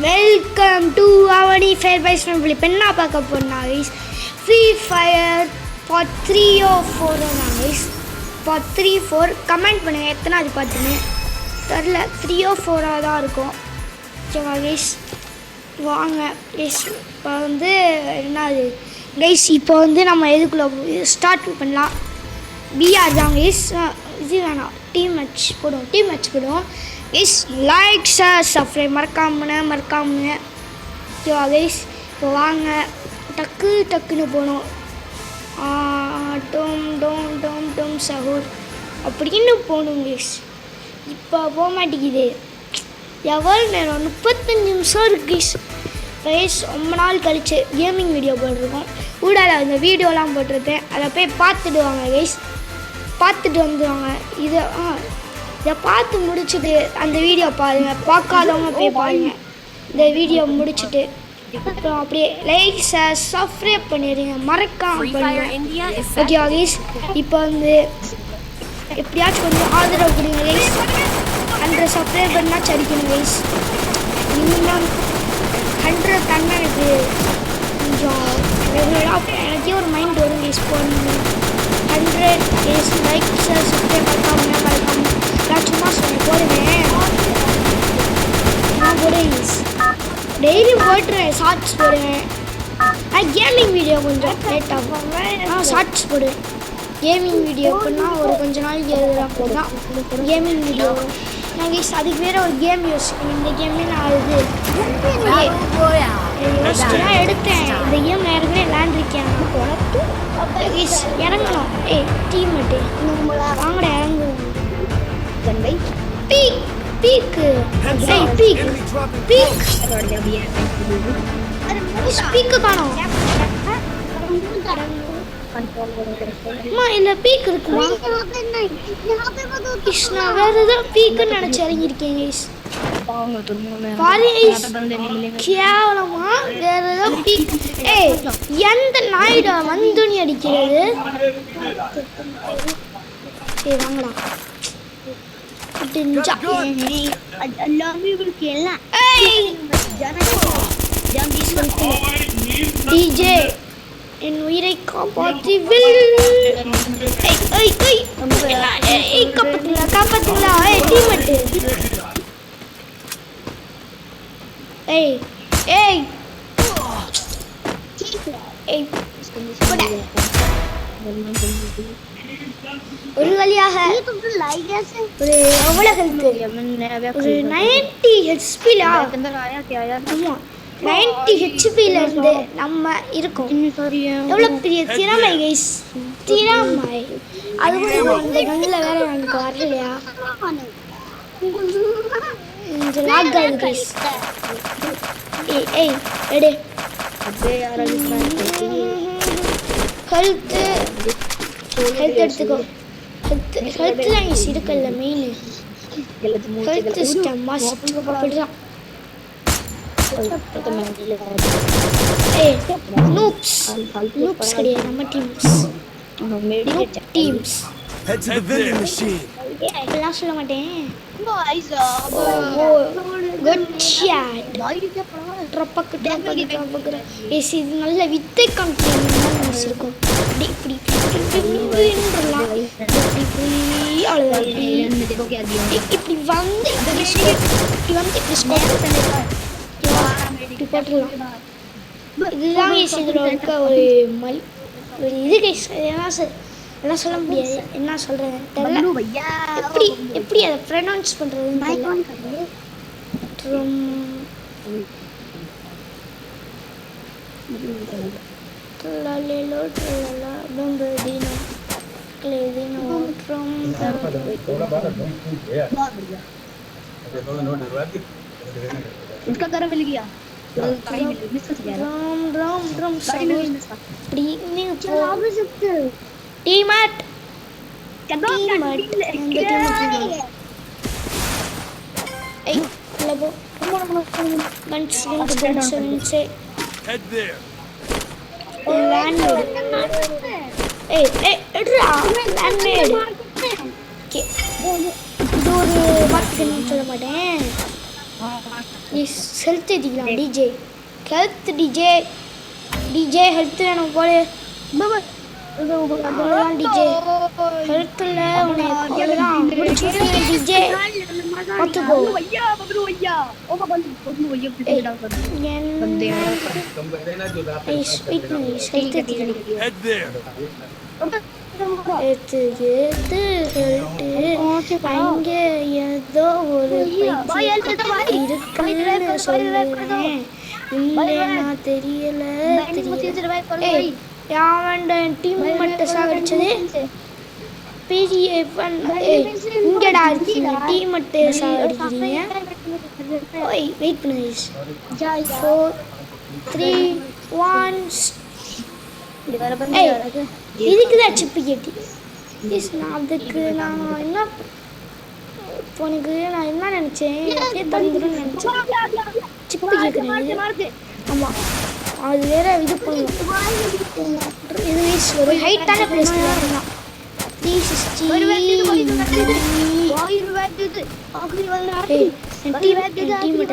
Welcome to Avani ஃபேர் பைஸ் family. இப்போ என்ன பார்க்க போனா guys, free fire for 3 or 4 guys. For 3, 4 comment பண்ணுங்கள் எத்தனை அது பார்த்துன்னு தெரில. 3 or 4 தான் இருக்கும். ஓகேவா கைஸ், வாங்க கைஸ். இப்போ வந்து என்னது கைஸ், இப்போ வந்து நம்ம எதுக்குள்ளே ஸ்டார்ட் பண்ணலாம். பிஆர் தான் கைஸ். இது வேணாம், டீம் மேட்ச் போடுவோம் கைஸ். லைக் ஷேர் சப்ஸ்கிரைப் மறக்காம ஓகேவா கைஸ். இப்போ வாங்க டக்குன்னு போகணும். டோம் டோம் டோம் டோம் சஹூர் அப்படின்னு போகணும் கைஸ். இப்போ போக மாட்டேங்குது. எவ்வளோ நேரம், 35 நிமிஷம் இருக்குது கைஸ். கைஸ் ரொம்ப நாள் கழிச்சு கேமிங் வீடியோ போட்டிருக்கோம். ஊடால அந்த வீடியோலாம் போட்டிருக்கேன், அதை போய் பார்த்துட்டு வாங்க கைஸ். பார்த்துட்டு வந்துடுவாங்க. இதை பார்த்து முடிச்சுட்டு அந்த வீடியோ பாருங்கள். பார்க்காதவங்க போய் பாருங்கள் இந்த வீடியோ முடிச்சுட்டு. அப்புறம் அப்படியே லைக் ஷேர் சப்ஸ்கிரைப் பண்ணிடுங்க, மறக்காம பண்ணுங்க ஓகேவா கைஸ். இப்போ வந்து எப்படியாச்சும் கொஞ்சம் ஆதரவு கொடுங்க கைஸ். 100 சப்ஸ்கிரைப் பண்ணால் அடிக்கணும் கைஸ். இன்னும் 100 தண்ணா எனக்கு கொஞ்சம் ரெகுலராக எனக்கே ஒரு மைண்ட் வரும் கைஸ். போகணும் 100 கைஸ். லைக் ஷேர் சப்ஸ்கிரைப் மறக்காம நான் சும்மா போடுவேன். நான் போடுவேன் கைஸ், டெய்லி போட்டுருவேன். ஷார்ட்ஸ் போடுவேன். கேமிங் வீடியோ கொஞ்சம் லேட் ஆகும். நான் ஷார்ட்ஸ் போடுவேன். கேமிங் வீடியோ எப்படின்னா ஒரு கொஞ்ச நாளைக்கு எழுதலாம் போதுதான் கேமிங் வீடியோ. நான் கைஸ் அதுக்கு வேறு ஒரு கேம் யோசிக்கணும். இந்த கேமே நான் இது யோசிச்சுனா எடுத்தேன். இந்த கேம் நான் ஏற்கனவே விளாண்டுருக்கேன். கைஸ் இறங்கணும். டீம் மட்டு வாங்கடா இறங்குவோம். பீக்கு காணோம். அம்மா இந்த பீக் இருக்குமா? நான் வேற ஏதோ பீக்குன்னு நினைச்சு இறங்கியிருக்கேன் கைஸ். கேவலமா வேற ஏதோ பீக். எந்த நாயிடா வந்துணி அடிக்கிறது? வாங்கடா டிஜே என் உயிரை காப்பாற்றி காப்பாத்துங்களா டீமட்டு. ஒரு வழியாக ஒரு எவ்வளோ ஹெல்த், ஒரு 90 ஹெச்பிலா? ஆமாம், 90 ஹெச்பியில் இருந்து நம்ம இருக்கோம். எவ்வளோ பெரிய திறமை கைஸ், திறமை. அது கூட அந்த கண்ணில் வேற எனக்கு வரலையா? கொஞ்சம் லாக் ஆகுது கைஸ். எடு ஹெல்த் எடுத்துக்கோ. ஹெல்த் தான் கைஸ் இருக்குல்ல மெயின். ஹெல்த் சிஸ்டம் மஸ்ட் அப்படிதான். நூப்ஸ் கிடையாது, நம்ம டீம்ஸ். இப்பெல்லாம் சொல்ல மாட்டேன். இது நல்ல வித்தை காமிச்சு இருக்கும். இப்படி வந்து இப்படி போட்டுடலாம். இதுதான் இதில் இருக்க ஒரு இது கைஸ். எல்லாம் சொல்ல முடியாது, என்ன சொல்கிறது தெரியல. எப்படி அதை ப்ரொனவுன்ஸ் பண்ணுறதுன்னு उसका गरम मिल गया मिस कर दिया ड्रम प्री नहीं चला भी सकते टीमट ए लबो गन्स से head there land एड्रा land made के दो बात करना चला माटे எஸ் ஹெல்த் ஏற்றிக்கலாம் டிஜே ஹெல்த் டிஜே ஹெல்த் வேணும் போல அவ்வளோதான் டிஜே ஹெல்த்தில் உனக்கு முடிச்சு டிஜே பார்த்துக்கோ அங்கே ஏதோ ஒரு இருக்குன்னு சொல்லுறேன் இல்லைன்னா தெரியல யாவண்ட டீம் மட்டும் சாகடிச்சது பெரிய இங்கடா இருக்கீங்க டீம் மட்டும் சாகடிக்கிறீங்க ஓய் வெயிட் பண்ணு 4 3 1 இதுக்குதான் சிப்பு கேட்டி நான் அதுக்கு நான் என்ன உனக்கு நான் என்ன நினச்சேன் அப்படியே தந்துடும் நினச்சேன் சிப்பு கேட்குறேன் ஆமாம் அது வேற இது பண்ணும் இது ஒரு ஹைட்டான பிளேஸ் தான் 360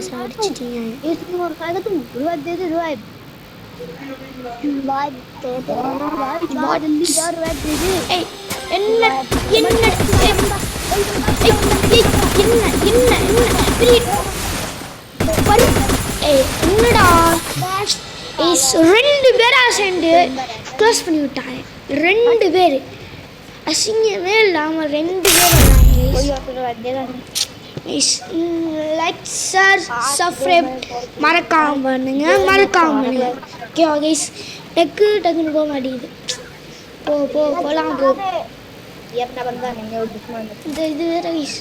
சாடிச்சிட்டீங்க என்ன என்னடா ரெண்டு பேரா சேர்ந்து க்ளோஸ் பண்ணி விட்டாங்க 2 பேர் அசிங்கமே இல்லாமல் 2 பேர் லைக் சார் சப்ஸ்கிரைப் மறக்காம பண்ணுங்க ஓகே கைஸ் டக்குன்னு போக மாட்டேங்குது போகலாம் இந்த இது வேற கைஸ்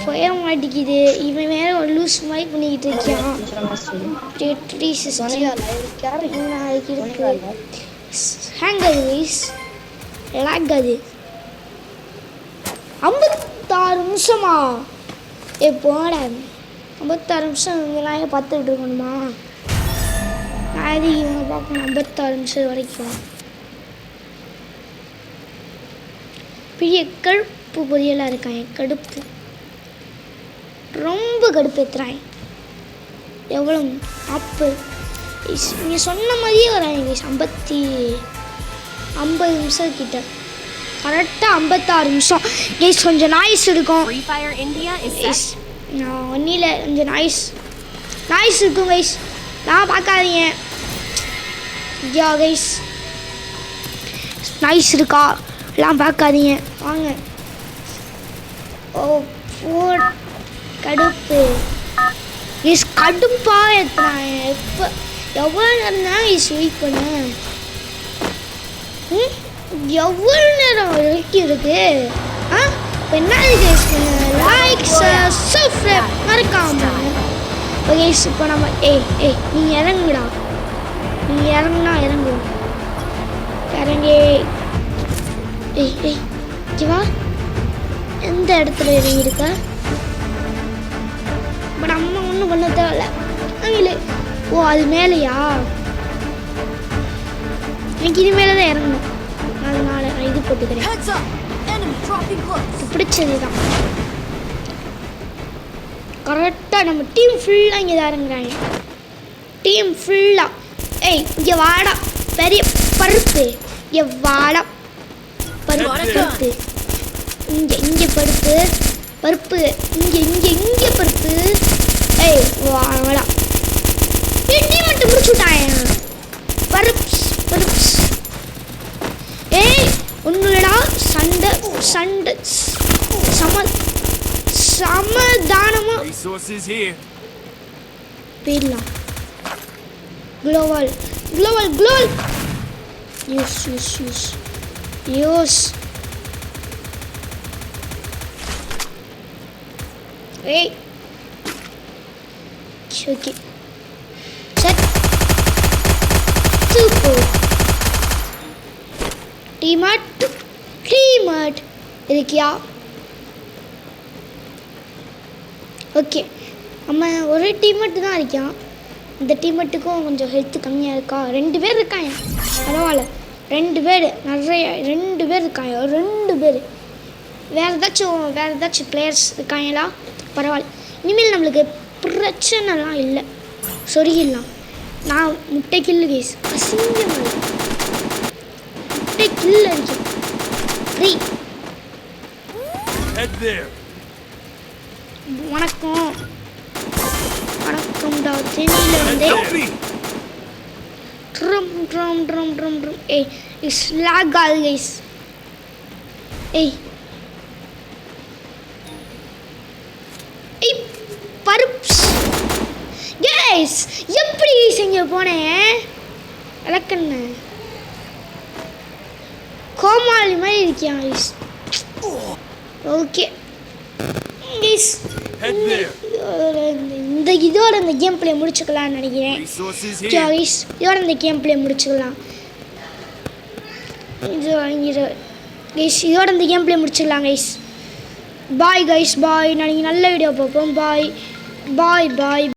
போய மாட்டேங்குது இவன் வேற ஒரு லூஸ் மாதிரி பண்ணிக்கிட்டு இருக்கான் ஹேங் அது கைஸ் லாக் அது 56 நிமிஷமா போட 56 நிமிஷம் இவங்களாம் பார்த்துட்டு இருக்கணுமா நான் இது இவங்க பார்க்கணும் 56 நிமிஷம் வரைக்கும் பெரிய கடுப்பு பொரியலாக இருக்காங்க கடுப்பு ரொம்ப கடுப்பு ஏற்றுறாங்க எவ்வளோ அப்பு நீங்கள் சொன்ன மாதிரியே வராங்க 50 நிமிஷம் கிட்ட கரெக்டாக 56 நிமிஷம் கைஸ் கொஞ்சம் நாய்ஸ் இருக்கும் நான் ஒன்றில் கொஞ்சம் நாய்ஸ் இருக்கும் கைஸ் நான் பார்க்காதீங்க யா கைஸ் நாய்ஸ் இருக்கா எல்லாம் பார்க்காதீங்க வாங்க கடுப்பு எஸ் கடுப்பாக ஏற்றுறாங்க எப்போ எவ்வளோ நேரம் தான் வெயிட் பண்ணேன் எவ்வளோ நேரம் வரைக்கும் இருக்கு இப்போ என்ன லைக் சப்ஸ்கிரைப் மறக்காம ஓகே இப்போ நம்ம நீ இறங்குடா நீ இறங்குனா இறங்கும் இறங்கி வா எந்த இடத்துல இறங்கியிருக்க பட் அம்மா ஒன்றும் பண்ண தேவையில்ல அங்கே ஓ அது மேலேயா எனக்கு இது மேலே தான் இறங்கணும் அதனால நான் இது போட்டுக்கிறேன் பிடிச்சது தான் கரெக்டாக நம்ம டீம் ஃபுல்லாக இங்கே தான் இறங்குறாங்க டீம் ஃபுல்லாக இங்கே வாடா பெரிய பருப்பு இங்கே வாடா பருப்பு இங்கே பருப்பு இங்கே பருப்பு வாடா டீ மட்டும் முடிச்சு விட்டாங்க பருப்ஸ் ஒன்றுடா சண்டை சமதானமாக போயிடலாம் குளோவல் யூஸ் ஓகே செட் சூப்பர் டீமட் இருக்கியா ஓகே நம்ம ஒரு டீமட்டு தான் இருக்கான் இந்த டீமட்டுக்கும் கொஞ்சம் ஹெல்த் கம்மியாக இருக்கா 2 பேர் இருக்காங்க பரவாயில்ல 2 பேர் நிறைய 2 பேர் இருக்காங்க 2 பேர் வேறு ஏதாச்சும் பிளேயர்ஸ் இருக்காங்களா பரவாயில்ல. இனிமேல் நம்மளுக்கு பிரச்சனைலாம் இல்லை, சொருகிடலாம். நான் முட்டை கில்லு கைஸ், அசிங்கம் இல்லை, முட்டை கில்லு அடிக்கும் ஃப்ரீ. வணக்கம் வணக்கம்டா. சென்னையில் வந்து drum drum drum drum drum. ஏய் இஸ் லாக் ஆகுது கைஸ். ஏய் ஏய் பருப்ஸ் கைஸ், எப்படி இங்கே போனேன்? விளக்கண்ண கோமாளி மாதிரி இருக்கியா கைஸ்? ஓகே கைஸ், இந்த இதோட இந்த கேம் பிளே முடிச்சுக்கலாம்னு நினைக்கிறேன். கைஸ் இதோட இந்த கேம் பிளே முடிச்சுக்கலாம். கைஸ் இதோட இந்த கேம் பிளே முடிச்சுக்கலாம் கைஸ். பாய் கைஸ், பாய். நாளைக்கு நல்ல வீடியோ பார்ப்போம். பாய் பாய் பாய்.